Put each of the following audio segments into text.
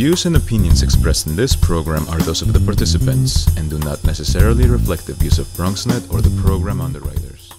views and opinions expressed in this program are those of the participants and do not necessarily reflect the views of BronxNet or the program underwriters.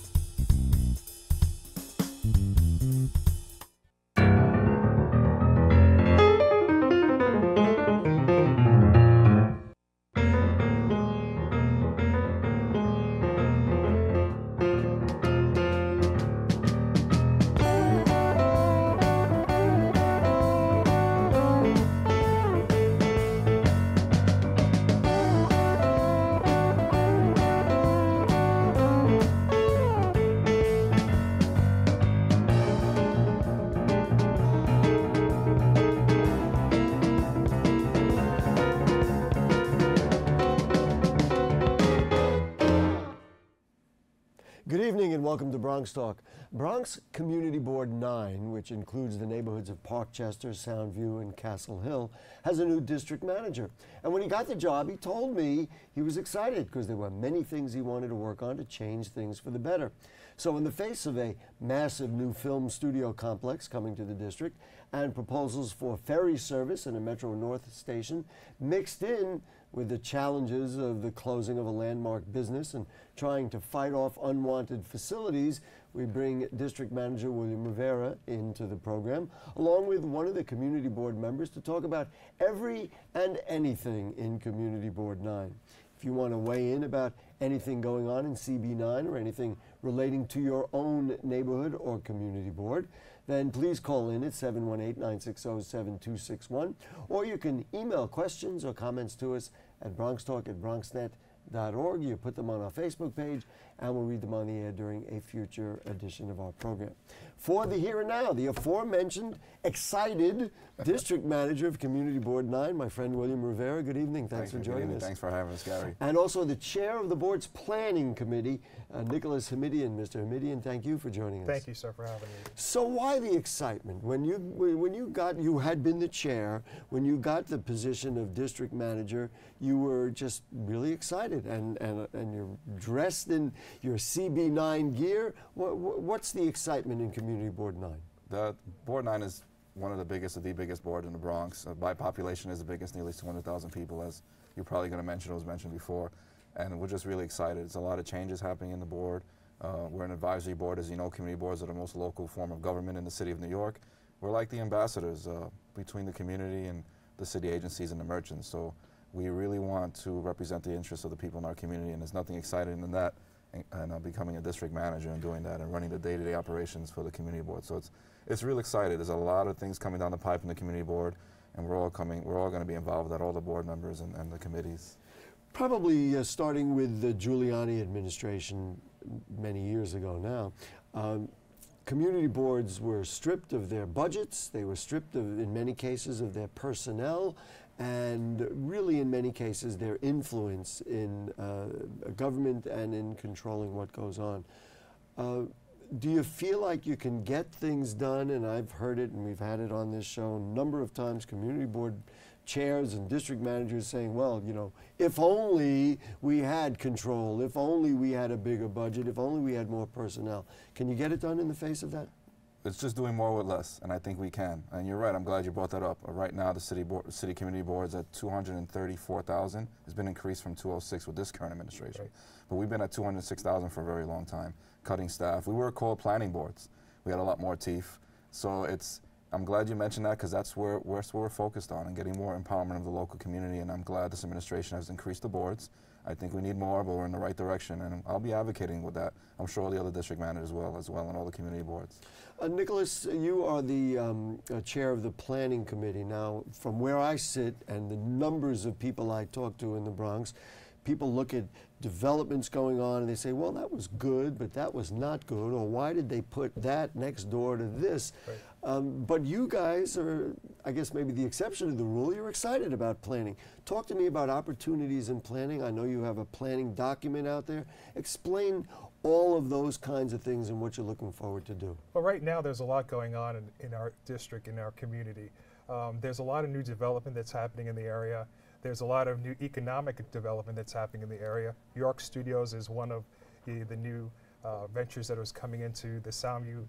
Good evening and welcome to Bronxtalk. Bronx Community Board 9, which includes the neighborhoods of Parkchester, Soundview, and Castle Hill, has a new district manager. And when he got the job, he told me he was excited because there were many things he wanted to work on to change things for the better. So in the face of a massive new film studio complex coming to the district and proposals for ferry service and a Metro North station mixed in with the challenges of the closing of a landmark business and trying to fight off unwanted facilities, we bring District Manager William Rivera into the program, along with one of the Community Board members to talk about every and anything in Community Board 9. If you want to weigh in about anything going on in CB9 or anything relating to your own neighborhood or community board, then please call in at 718-960-7261, or you can email questions or comments to us at bronxtalk@bronxnet.org. You put them on our Facebook page, and we'll read them on the air during a future edition of our program. For the here and now, the aforementioned excited District Manager of Community Board 9, my friend William Rivera. Good evening. Thanks for joining us. Thanks for having us, Gary. And also the Chair of the Board's Planning Committee, Nicholas Hamidian. Mr. Hamidian, thank you for joining us. Thank you, sir, for having me. So why the excitement? When you had been the chair, when you got the position of District Manager, you were just really excited, and you're dressed in your CB9 gear. What's the excitement in Community Board 9? The Board 9 is one of the biggest board in the Bronx. By population is the biggest, nearly 200,000 people, as you're probably going to mention, it was mentioned before. And we're just really excited. It's a lot of changes happening in the board. We're an advisory board. As you know, community boards are the most local form of government in the city of New York. We're like the ambassadors between the community and the city agencies and the merchants. So we really want to represent the interests of the people in our community, and there's nothing exciting than that, and becoming a district manager and doing that and running the day-to-day operations for the community board. So it's real exciting. There's a lot of things coming down the pipe in the community board, and we're all going to be involved with that, all the board members and the committees. Probably starting with the Giuliani administration many years ago now, community boards were stripped of their budgets. They were stripped of, in many cases, of their personnel, and really in many cases their influence in government and in controlling what goes on. Do you feel like you can get things done? And I've heard it, and we've had it on this show a number of times, community board chairs and district managers saying, well, you know, if only we had control, if only we had a bigger budget, if only we had more personnel. Can you get it done in the face of that? It's just doing more with less, and I think we can. And you're right, I'm glad you brought that up. Right now, the city community board's at 234,000. It's been increased from 206 with this current administration. Right. But we've been at 206,000 for a very long time, cutting staff. We were called planning boards. We had a lot more teeth. So I'm glad you mentioned that, because that's where we're focused on, and getting more empowerment of the local community, and I'm glad this administration has increased the boards. I think we need more, but we're in the right direction, and I'll be advocating with that. I'm sure the other district managers will as well, and all the community boards. Nicholas, you are the chair of the planning committee. Now, from where I sit and the numbers of people I talk to in the Bronx, people look at developments going on and they say, well, that was good, but that was not good, or why did they put that next door to this? Right. But you guys are, I guess, maybe the exception to the rule. You're excited about planning. Talk to me about opportunities in planning. I know you have a planning document out there. Explain all of those kinds of things and what you're looking forward to do. Well, right now there's a lot going on in our district, in our community. There's a lot of new development that's happening in the area. There's a lot of new economic development that's happening in the area. York Studios is one of the new ventures that was coming into the Soundview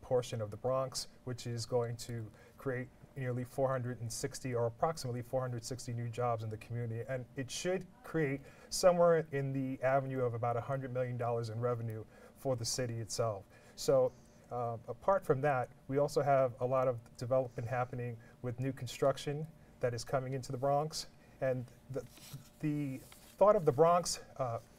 portion of the Bronx, which is going to create nearly 460 or approximately 460 new jobs in the community, and it should create somewhere in the avenue of about $100 million in revenue for the city itself. So apart from that, we also have a lot of development happening with new construction that is coming into the Bronx, and the thought of the Bronx,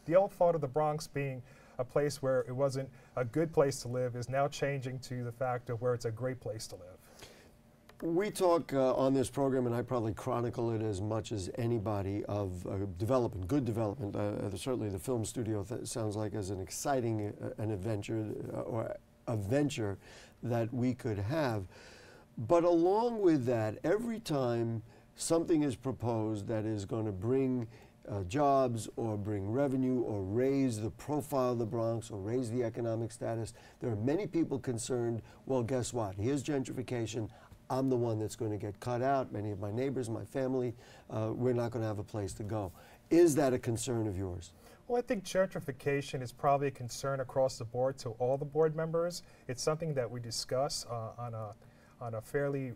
the old thought of the Bronx being a place where it wasn't a good place to live is now changing to the fact of where it's a great place to live. We talk on this program, and I probably chronicle it as much as anybody, of development, good development. Certainly the film studio sounds like as an exciting an adventure or a venture that we could have. But along with that, every time something is proposed that is going to bring jobs or bring revenue or raise the profile of the Bronx or raise the economic status, there are many people concerned, well, guess what? Here's gentrification. I'm the one that's going to get cut out. Many of my neighbors, my family, we're not going to have a place to go. Is that a concern of yours? Well, I think gentrification is probably a concern across the board to all the board members. It's something that we discuss on a fairly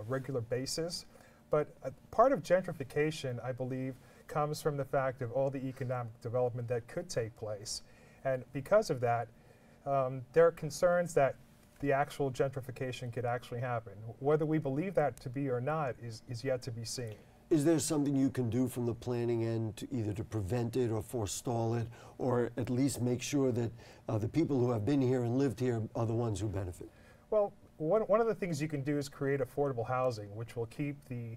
regular basis. But part of gentrification, I believe, comes from the fact of all the economic development that could take place. And because of that, there are concerns that the actual gentrification could actually happen. Whether we believe that to be or not is yet to be seen. Is there something you can do from the planning end to either to prevent it or forestall it, or at least make sure that the people who have been here and lived here are the ones who benefit? Well, one of the things you can do is create affordable housing, which will keep the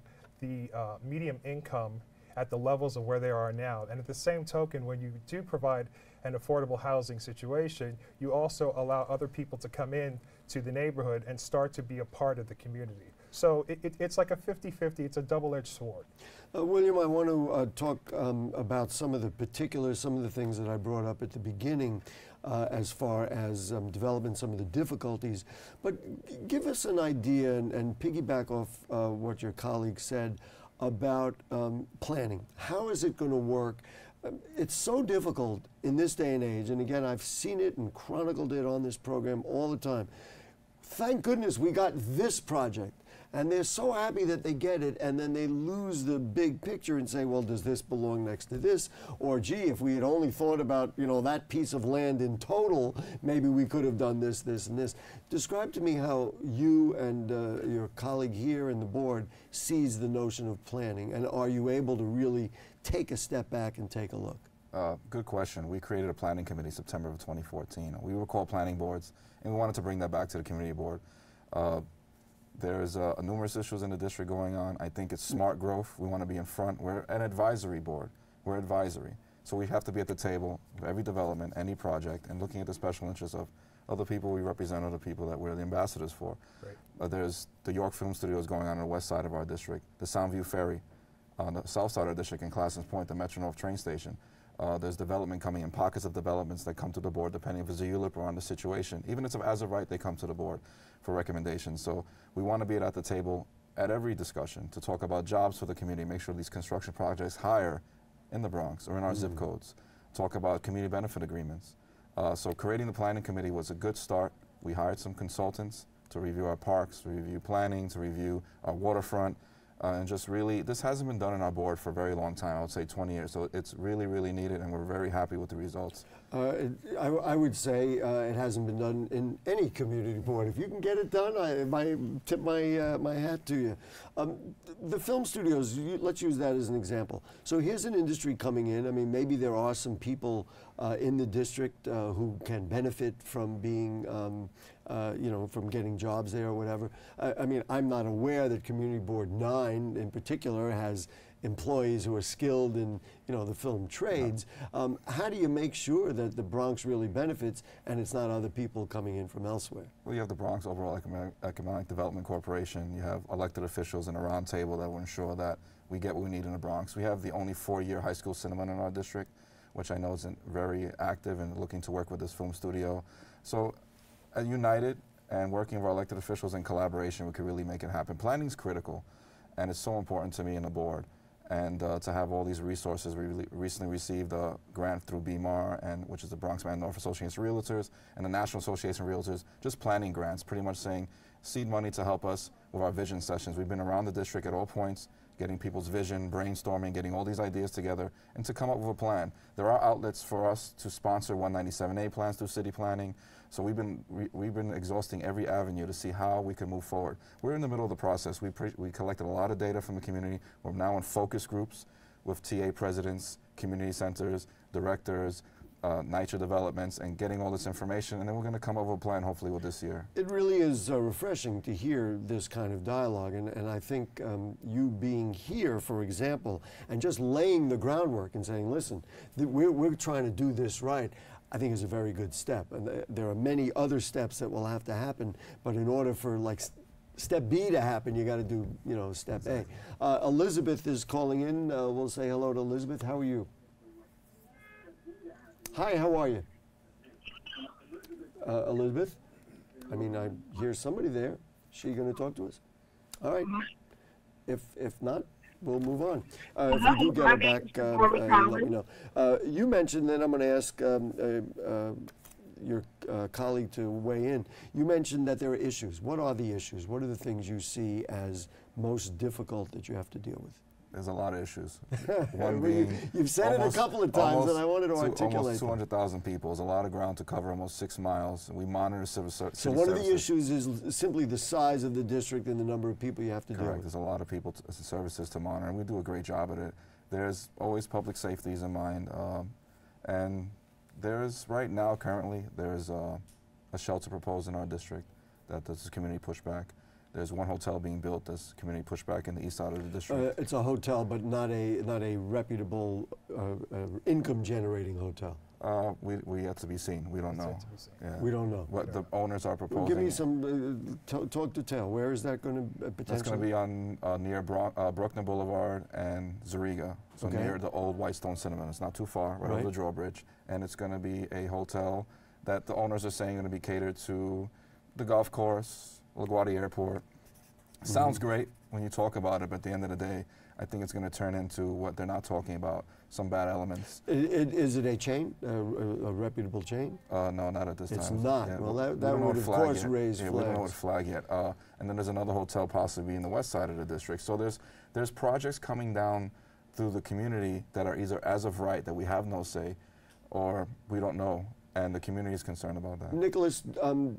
medium income at the levels of where they are now. And at the same token, when you do provide an affordable housing situation, you also allow other people to come in to the neighborhood and start to be a part of the community. So it's like a 50-50, it's a double-edged sword. William, I want to talk about some of the particulars, some of the things that I brought up at the beginning as far as development, some of the difficulties. But give us an idea and piggyback off what your colleague said about planning. How is it going to work? It's so difficult in this day and age, and again, I've seen it and chronicled it on this program all the time. Thank goodness we got this project. And they're so happy that they get it, and then they lose the big picture and say, well, does this belong next to this? Or, gee, if we had only thought about, you know, that piece of land in total, maybe we could have done this, this, and this. Describe to me how you and your colleague here in the board sees the notion of planning, and are you able to really take a step back and take a look? Good question. We created a planning committee September of 2014. We were called planning boards, and we wanted to bring that back to the community board. There's numerous issues in the district going on. I think it's smart growth. We want to be in front. We're an advisory board. We're advisory. So we have to be at the table of every development, any project, and looking at the special interests of other people we represent, other people that we're the ambassadors for. Right. There's the York Film Studios going on the west side of our district, the Soundview Ferry on the south side of our district in Classens Point, the Metro North train station. There's development coming in, pockets of developments that come to the board depending if it's a ULIP or on the situation. Even if it's as of right, they come to the board for recommendations. So we want to be at the table at every discussion to talk about jobs for the community, make sure these construction projects hire in the Bronx or in our zip codes, talk about community benefit agreements. So creating the planning committee was a good start. We hired some consultants to review our parks, to review planning, to review our waterfront, and just really, this hasn't been done in our board for a very long time, I would say 20 years, so it's really, really needed, and we're very happy with the results. I would say it hasn't been done in any community board. If you can get it done, I tip my hat to you. The film studios, let's use that as an example. So here's an industry coming in. I mean, maybe there are some people in the district who can benefit from being, you know, from getting jobs there or whatever. I mean, I'm not aware that Community Board 9 in particular has employees who are skilled in, you know, the film trades. How do you make sure that the Bronx really benefits and it's not other people coming in from elsewhere? Well, you have the Bronx Overall Economic Development Corporation. You have elected officials in a round table that will ensure that we get what we need in the Bronx. We have the only 4-year high school cinema in our district, which I know isn't very active and looking to work with this film studio. So united and working with our elected officials in collaboration, we could really make it happen. Planning is critical, and it's so important to me and the board. and to have all these resources. We recently received a grant through BMAR, which is the Bronx Man North Association of Realtors, and the National Association of Realtors, just planning grants, pretty much saying seed money to help us with our vision sessions. We've been around the district at all points, getting people's vision, brainstorming, getting all these ideas together, and to come up with a plan. There are outlets for us to sponsor 197A plans through city planning, so we've been exhausting every avenue to see how we can move forward. We're in the middle of the process. We collected a lot of data from the community. We're now in focus groups with TA presidents, community centers, directors, NYCHA developments, and getting all this information, and then we're going to come up with a plan hopefully with this year. It really is refreshing to hear this kind of dialogue, and I think you being here, for example, and just laying the groundwork and saying, listen, we're trying to do this right, I think is a very good step. And there are many other steps that will have to happen, but in order for like step B to happen, you got to do, you know, step A. Elizabeth is calling in. We'll say hello to Elizabeth. How are you? Hi, how are you? Elizabeth? I mean, I hear somebody there. Is she going to talk to us? All right. If not, we'll move on. If we do get her back, you let me know. You mentioned, and I'm going to ask your colleague to weigh in. You mentioned that there are issues. What are the issues? What are the things you see as most difficult that you have to deal with? There's a lot of issues. One being you've said it a couple of times, and I wanted to articulate. Almost 200,000 people is a lot of ground to cover, almost 6 miles. We monitor civil services. So one of the issues is simply the size of the district and the number of people you have to deal with. Correct. There's a lot of people, services to monitor, and we do a great job at it. There's always public safeties in mind, and there's right now, currently, there's a shelter proposed in our district that there's community pushback. There's one hotel being built that's community pushback in the east side of the district. It's a hotel, but not a reputable income-generating hotel. We yet to be seen. We don't know. Yeah. We don't know. What the owners are proposing. Give me some talk detail. Where is that going to potentially? That's going to be on near Bruckner Boulevard and Zariga, so near the old Whitestone Cinema. It's not too far, right over the drawbridge, and it's going to be a hotel that the owners are saying going to be catered to the golf course, LaGuardia Airport. Sounds great when you talk about it, but at the end of the day, I think it's going to turn into what they're not talking about, some bad elements. Is it a chain, a reputable chain? No, not at this time. It's not. Yeah, well, that would, of course, raise flags. We don't know what flag yet. And then there's another hotel possibly in the west side of the district. So there's projects coming down through the community that are either as of right, that we have no say, or we don't know. And the community is concerned about that. Nicholas,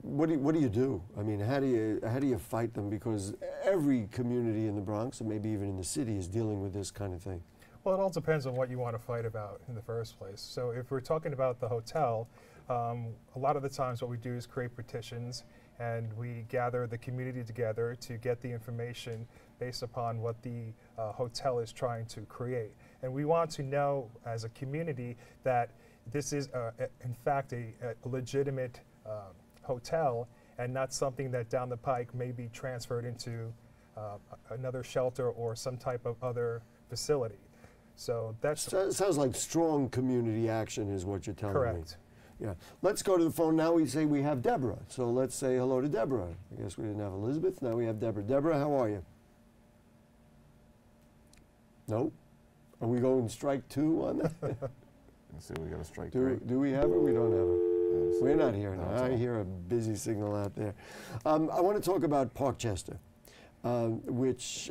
what do you do? I mean, how do you fight them? Because every community in the Bronx, and maybe even in the city, is dealing with this kind of thing. Well, it all depends on what you want to fight about in the first place. So if we're talking about the hotel, a lot of the times what we do is create petitions, and we gather the community together to get the information based upon what the hotel is trying to create. And we want to know as a community that this is, in fact, a legitimate hotel and not something that down the pike may be transferred into another shelter or some type of other facility. So that's... sounds like strong community action is what you're telling me. Correct. Yeah. Let's go to the phone now. We say we have Deborah. So let's say hello to Deborah. I guess we didn't have Elizabeth. Now we have Deborah. Deborah, how are you? No? Are we going strike 2 on that? Let's see, we got a strike. Do we have her? We don't have her. Yes. We're not here now. I hear a busy signal out there. I want to talk about Parkchester, which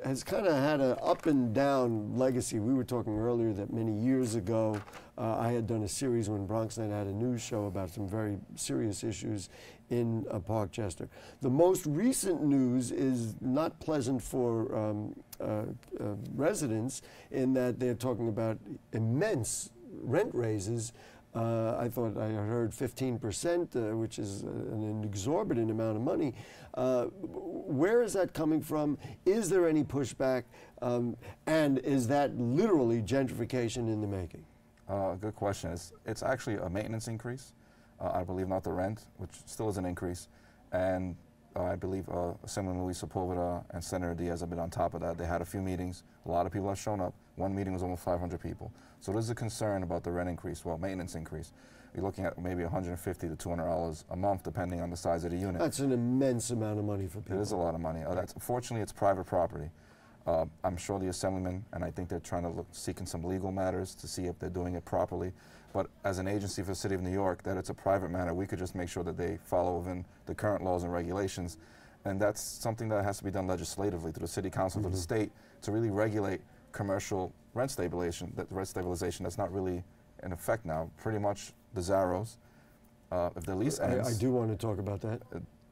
has kind of had an up and down legacy. We were talking earlier that many years ago, I had done a series when BronxNet had a news show about some very serious issues in Parkchester. The most recent news is not pleasant for residents in that they're talking about immense rent raises. I thought I heard 15%, which is an exorbitant amount of money. Where is that coming from? Is there any pushback? And is that literally gentrification in the making? Good question. It's actually a maintenance increase. I believe not the rent, which still is an increase. And I believe Assemblyman Luis Sepulveda and Senator Diaz have been on top of that. They had a few meetings. A lot of people have shown up. One meeting was almost 500 people. So there's a concern about the rent increase, well, maintenance increase. You're looking at maybe $150 to $200 a month, depending on the size of the unit. That's an immense amount of money for people. It is a lot of money. Fortunately, it's private property. I'm sure the assemblyman, and I think they're trying to look, seeking some legal matters to see if they're doing it properly. But as an agency for the City of New York, that it's a private matter, we could just make sure that they follow within the current laws and regulations. And that's something that has to be done legislatively through the City Council, through the state, to really regulate commercial rent stabilization. That's not really in effect now. Pretty much the Zarros, if the lease ends, I do want to talk about that.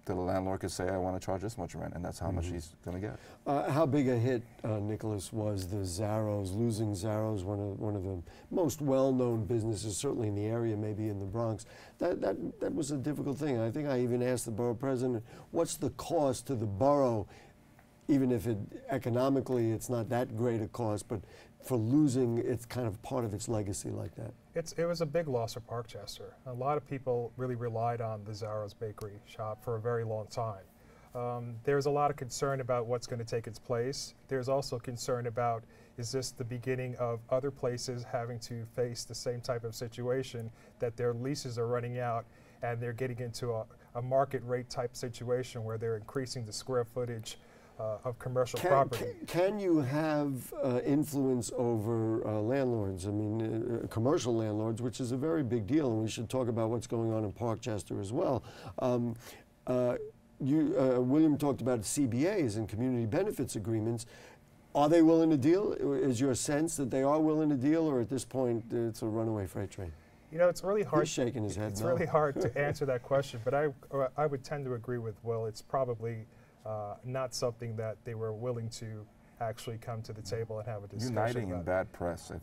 the landlord could say, I want to charge this much rent, and that's how much he's going to get. How big a hit, Nicholas, was the Zarros, losing Zarros, one of the most well-known businesses, certainly in the area, maybe in the Bronx. That was a difficult thing. I think I even asked the borough president, what's the cost to the borough, even if economically it's not that great a cost, but for losing it's kind of part of its legacy like that? It was a big loss for Parkchester. A lot of people really relied on the Zarros Bakery shop for a very long time. There's a lot of concern about what's going to take its place. There's also concern about, is this the beginning of other places having to face the same type of situation, that their leases are running out and they're getting into a market rate type situation where they're increasing the square footage of commercial property. Can you have influence over landlords? I mean, commercial landlords, which is a very big deal, and we should talk about what's going on in Parkchester as well. William talked about CBAs and community benefits agreements. Are they willing to deal? Is your sense that they are willing to deal, or at this point it's a runaway freight train? You know, it's really hard. He's shaking his head. It's no. really hard to answer that question, but I would tend to agree with Will. It's probably not something that they were willing to actually come to the table and have a discussion Uniting about. in bad press. The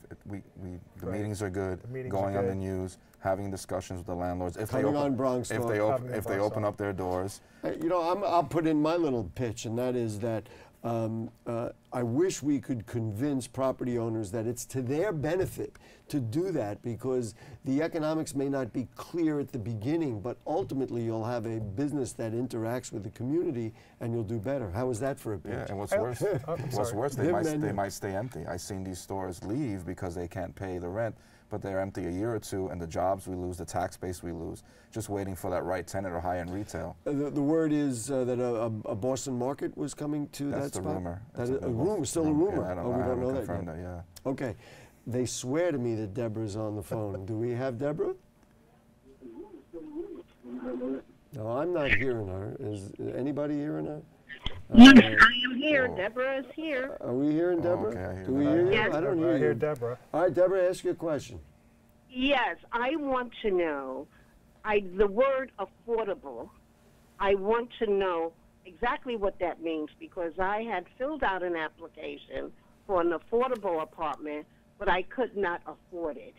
Right. meetings are good, The meetings going are on the good. news, having discussions with the landlords. If Coming on Bronxtalk. if they open up their doors. You know, I'll put in my little pitch, and that is that I wish we could convince property owners that it's to their benefit to do that, because the economics may not be clear at the beginning, but ultimately you'll have a business that interacts with the community and you'll do better. How is that for a pitch? Yeah, and what's Oh, worse, I'm what's sorry. worse, Him and- they might stay empty. I've seen these stores leave because they can't pay the rent, but they're empty a year or two, and the jobs we lose, the tax base we lose, just waiting for that right tenant or high-end retail. The word is that a Boston market was coming to That's that the spot? rumor. That It's is, a rumor, still a rumor. Yeah, We I don't haven't know that confirmed yet. that, yeah. Okay. They swear to me that Deborah's on the phone. Do we have Deborah? No, I'm not hearing her. Is anybody hearing her? Yes, I am here. Oh. Deborah is here. Are we hearing Deborah? okay, I hear Do we that. hear you? Yes. I don't hear I hear you. Deborah. All right, Deborah, ask your question. Yes, I want to know, the word affordable, I want to know exactly what that means, because I had filled out an application for an affordable apartment, but I could not afford it.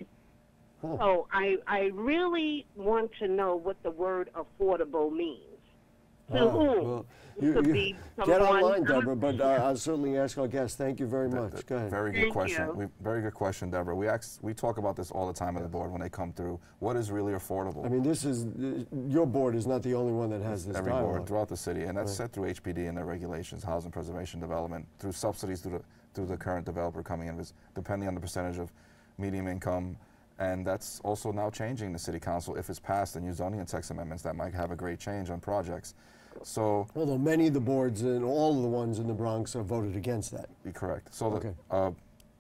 Huh. So I really want to know what the word affordable means. To Ah, whom? well, It could be get someone- online, Deborah, but I'll certainly ask our guest. Thank you very much. That- Go ahead. Very good Thank question. you. Very good question, Deborah. We talk about this all the time at the board when they come through. What is really affordable? I mean, this is your board is not the only one that has this Every dialogue. board throughout the city, and that's set through HPD and their regulations, housing preservation development, through subsidies through the current developer coming in, depending on the percentage of medium income. And that's also now changing the city council. If it's passed, the new zoning and text amendments, that might have a great change on projects. So, Although many of the boards and all of the ones in the Bronx have voted against that. be correct. So, Okay.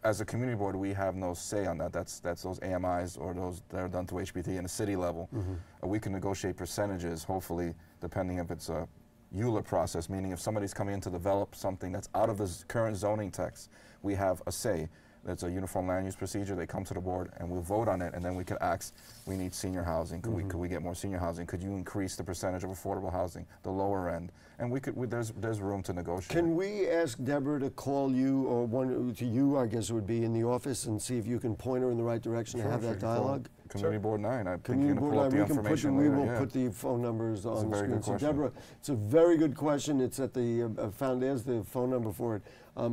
as a community board, we have no say on that. That's those AMIs or those that are done through HPT in the city level. We can negotiate percentages, hopefully, depending if it's a EULA process, meaning if somebody's coming in to develop something that's out of the current zoning text, we have a say. That's a uniform land use procedure. They come to the board and we'll vote on it, and then we can ask, we need senior housing. Could we get more senior housing? Could you increase the percentage of affordable housing, the lower end? And there's room to negotiate. Can we ask Deborah to call you, or one to you, I guess it would be, in the office, and see if you can point her in the right direction to have Sure, that sure. dialogue? Community Board 9. I think Community you're going board to pull up line, the we can put information we later. will yeah. put the phone numbers on the very screen. good So question. Deborah, it's a very good question. It's at the there's the phone number for it.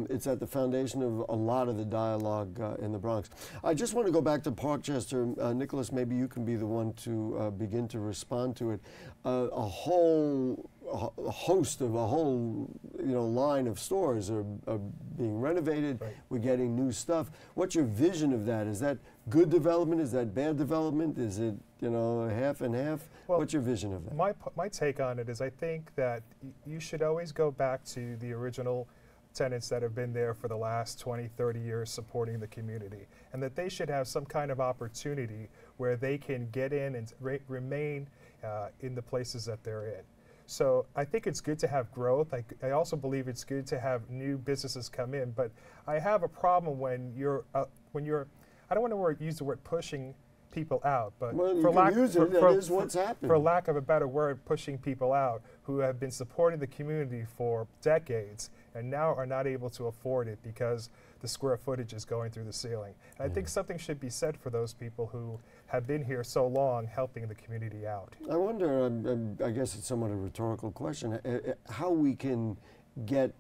It's at the foundation of a lot of the dialogue in the Bronx. I just want to go back to Parkchester. Nicholas, maybe you can be the one to begin to respond to it. A whole host of a whole line of stores are being renovated. Right. We're getting new stuff. What's your vision of that? Is that good development? Is that bad development? Is it half and half? Well, What's your vision of that? My take on it is, I think that you should always go back to the original tenants that have been there for the last 20, 30 years supporting the community, and that they should have some kind of opportunity where they can get in and remain in the places that they're in. So I think it's good to have growth. I also believe it's good to have new businesses come in, but I have a problem when you're, I don't want to use the word pushing people out, but for lack of a better word, pushing people out who have been supporting the community for decades and now are not able to afford it because the square footage is going through the ceiling. And I think something should be said for those people who have been here so long helping the community out. I wonder, I guess it's somewhat a rhetorical question, how we can get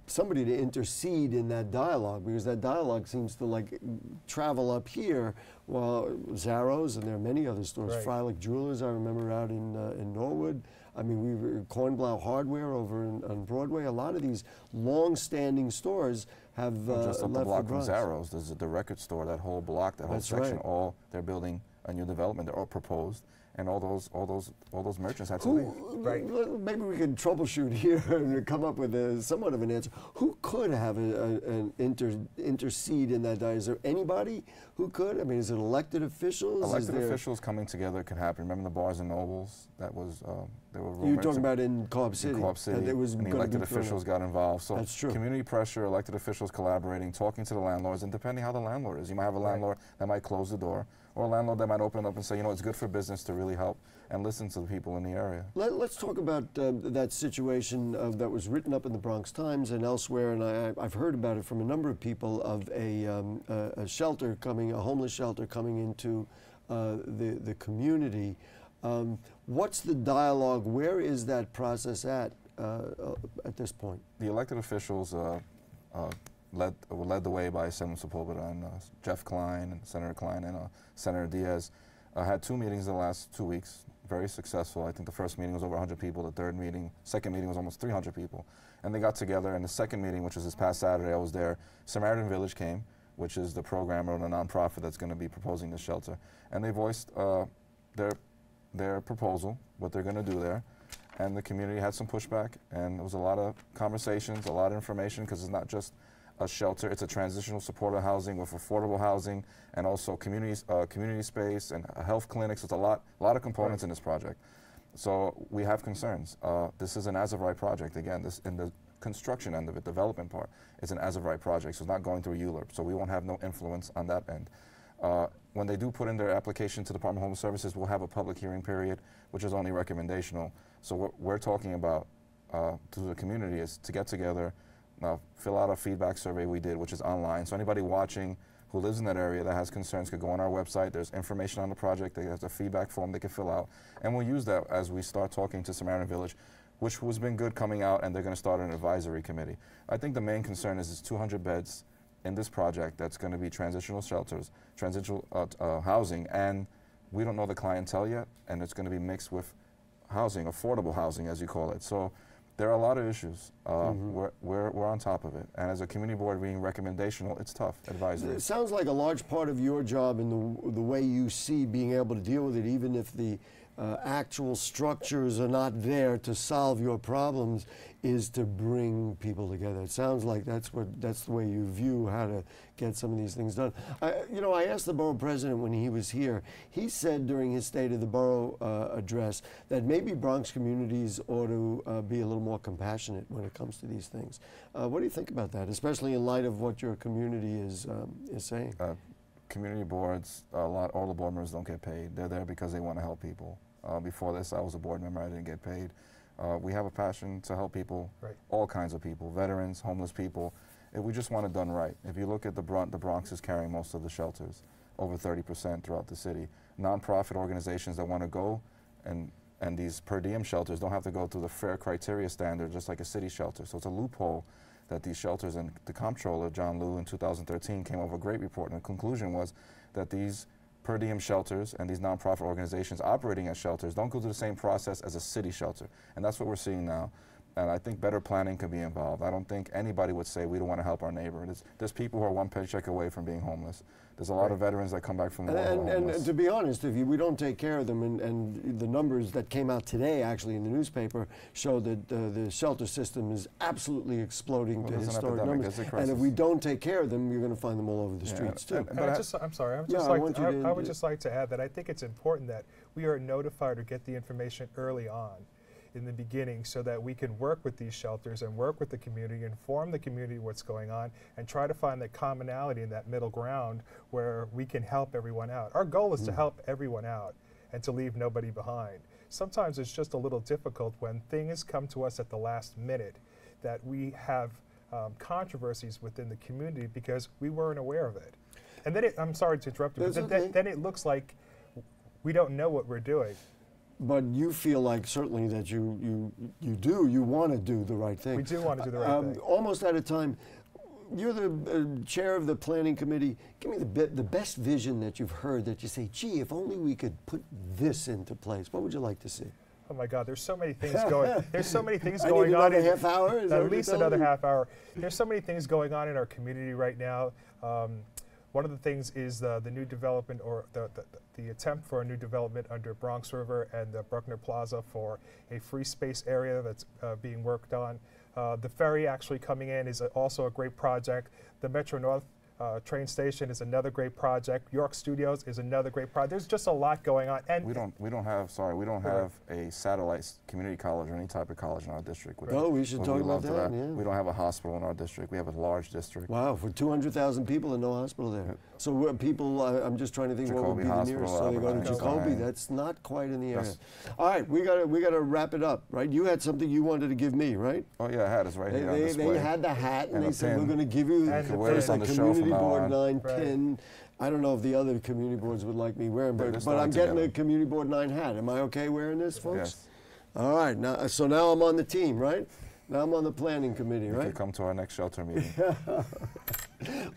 somebody to intercede in that dialogue, because that dialogue seems to like travel up here while Zaro's, and there are many other stores, Right. Freilich Jewelers, I remember out in Norwood. I mean, we were Kornblau Hardware over on Broadway. A lot of these long-standing stores have just up the left block from Bronx. Zaro's, there's the record store, that whole block, that whole That's section, right. all they're building a new development, they're all proposed, and all those merchants had to leave. Right. Maybe we can troubleshoot here and come up with somewhat of an answer. Who could have an intercede in that? Is there anybody who could? I mean, is it elected officials? Elected officials coming together could happen. Remember the Bars and Nobles? That was there were rumors. You're talking about in Co-op City. In Co-op City, that it was and the gonna elected be thrown officials out. got involved. So That's true. community pressure, elected officials collaborating, talking to the landlords, and depending how the landlord is. You might have a landlord that might close the door, or a landlord that might open it up and say, you know, it's good for business to really help and listen to the people in the area. Let's talk about that situation that was written up in the Bronx Times and elsewhere, and I've heard about it from a number of people, of a shelter coming, a homeless shelter coming into the community. What's the dialogue? Where is that process at this point? The elected officials led the way by Senator Sepulveda and Jeff Klein and Senator Klein and Senator Diaz. Had 2 meetings in the last 2 weeks, very successful. I think the first meeting was over 100 people, the second meeting was almost 300 people. And they got together, and the second meeting, which was this past Saturday, I was there, Samaritan Village came, which is the program or the nonprofit that's going to be proposing the shelter. And they voiced their proposal, what they're going to do there. And the community had some pushback, and there was a lot of conversations, a lot of information, because it's not just a shelter, it's a transitional supportive housing with affordable housing and also community space and a health clinics. It's a lot of components in this project. So we have concerns. This is an as-of-right project. Again, this in the construction end of it, development part, it's an as-of-right project, so it's not going through ULURP, so we won't have no influence on that end. When they do put in their application to the Department of Homeless Services, we'll have a public hearing period, which is only recommendational. So what we're talking about to the community is to get together, fill out a feedback survey we did, which is online. So anybody watching who lives in that area that has concerns could go on our website. There's information on the project. There's a feedback form they can fill out. And we'll use that as we start talking to Samaritan Village, which has been good coming out, and they're going to start an advisory committee. I think the main concern is 200 beds in this project that's going to be transitional shelters, transitional housing, and we don't know the clientele yet, and it's going to be mixed with housing, affordable housing, as you call it. So there are a lot of issues. We're on top of it. And as a community board being recommendational, it's tough, advisory. It sounds like a large part of your job and the way you see being able to deal with it, even if the actual structures are not there to solve your problems, is to bring people together. It sounds like that's the way you view how to get some of these things done. I asked the borough president when he was here. He said during his State of the Borough address that maybe Bronx communities ought to be a little more compassionate when it comes to these things. What do you think about that, especially in light of what your community is saying? Community boards, all the board members don't get paid. They're there because they want to help people. Before this, I was a board member. I didn't get paid. We have a passion to help people, all kinds of people, veterans, homeless people. We just want it done right. If you look at the Bronx is carrying most of the shelters, over 30% throughout the city. Nonprofit organizations that want to go and these per diem shelters don't have to go through the fair criteria standard just like a city shelter. So it's a loophole that these shelters, and the comptroller, John Liu, in 2013 came up with a great report, and the conclusion was that these per diem shelters and these nonprofit organizations operating as shelters don't go through the same process as a city shelter. And that's what we're seeing now. And I think better planning could be involved. I don't think anybody would say we don't want to help our neighbor. There's people who are one paycheck away from being homeless. There's a lot of veterans that come back from war who are homeless. And to be honest, if we don't take care of them, and the numbers that came out today actually in the newspaper show that the shelter system is absolutely exploding to historic numbers. And if we don't take care of them, you're going to find them all over the streets too. I'm sorry, I would just like to add that I think it's important that we are notified or get the information early on in the beginning so that we can work with these shelters and work with the community, inform the community what's going on, and try to find that commonality in that middle ground where we can help everyone out. Our goal is to help everyone out and to leave nobody behind. Sometimes it's just a little difficult when things come to us at the last minute that we have controversies within the community because we weren't aware of it. And then I'm sorry to interrupt you, but then it looks like we don't know what we're doing. But you feel like certainly that you want to do the right thing. We do want to do the right thing. Almost out of time. You're the chair of the planning committee. Give me the best vision that you've heard that you say, gee, if only we could put this into place. What would you like to see? Oh my God, there's so many things going. There's so many things I going need on. Another half hour? Is at least another half hour. There's so many things going on in our community right now. One of the things is the new development, or the attempt for a new development under Bronx River and the Bruckner Plaza for a free space area that's being worked on. The ferry actually coming in is also a great project. The Metro North train station is another great project. York Studios is another great project. There's just a lot going on. And we don't have a satellite community college or any type of college in our district. Oh, we should talk about that. Yeah. We don't have a hospital in our district. We have a large district. Wow, for 200,000 people and no hospital there. So people, I'm just trying to think what would be the nearest. So they go to Jacoby. That's not quite in the area. All right, we gotta wrap it up, right? You had something you wanted to give me, right? Oh yeah, I had it right here on display. They had the hat and they said we're going to give you the Community Board 9 pin. I don't know if the other community boards would like me wearing, but I'm getting a Community Board 9 hat. Am I okay wearing this, folks? Yes. All right. Now I'm on the team, right? Now I'm on the planning committee, right? You can come to our next shelter meeting.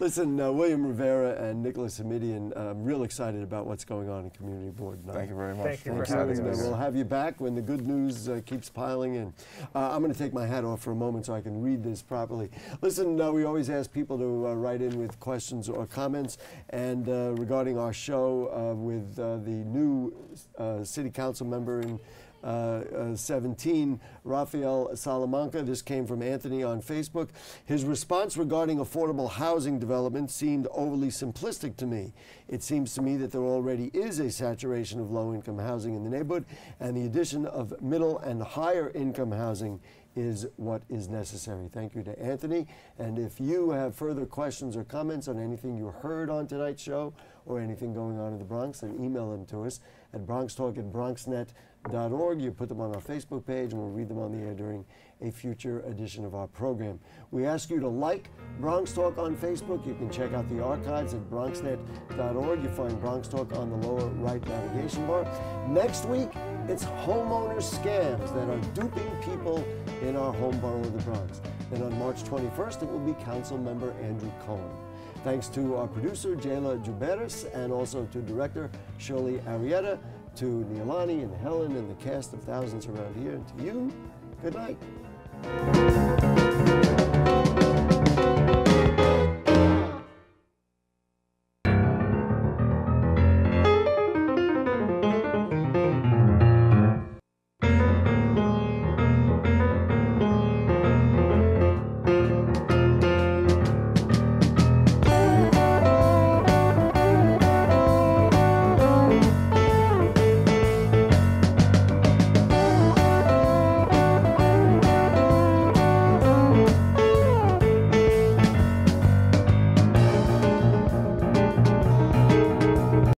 Listen, William Rivera and Nicholas Hamidian, I'm real excited about what's going on in Community Board 9. Thank you very much. Thank you for having us. We'll have you back when the good news keeps piling in. I'm going to take my hat off for a moment so I can read this properly. Listen, we always ask people to write in with questions or comments, and regarding our show with the new city council member in 17, Rafael Salamanca. This came from Anthony on Facebook. His response regarding affordable housing development seemed overly simplistic to me. It seems to me that there already is a saturation of low-income housing in the neighborhood, and the addition of middle and higher income housing is what is necessary. Thank you to Anthony. And if you have further questions or comments on anything you heard on tonight's show or anything going on in the Bronx, then email them to us at bronxtalk@bronxnet.org. You put them on our Facebook page and we'll read them on the air during a future edition of our program. We ask you to like Bronx Talk on Facebook. You can check out the archives at bronxnet.org. You find Bronx Talk on the lower right navigation bar. Next week, it's homeowner scams that are duping people in our home borough of the Bronx. Then on March 21st, it will be Council Member Andrew Cohen. Thanks to our producer, Jayla Juberis, and also to Director Shirley Arietta, to Neilani and Helen and the cast of thousands around here, and to you, good night.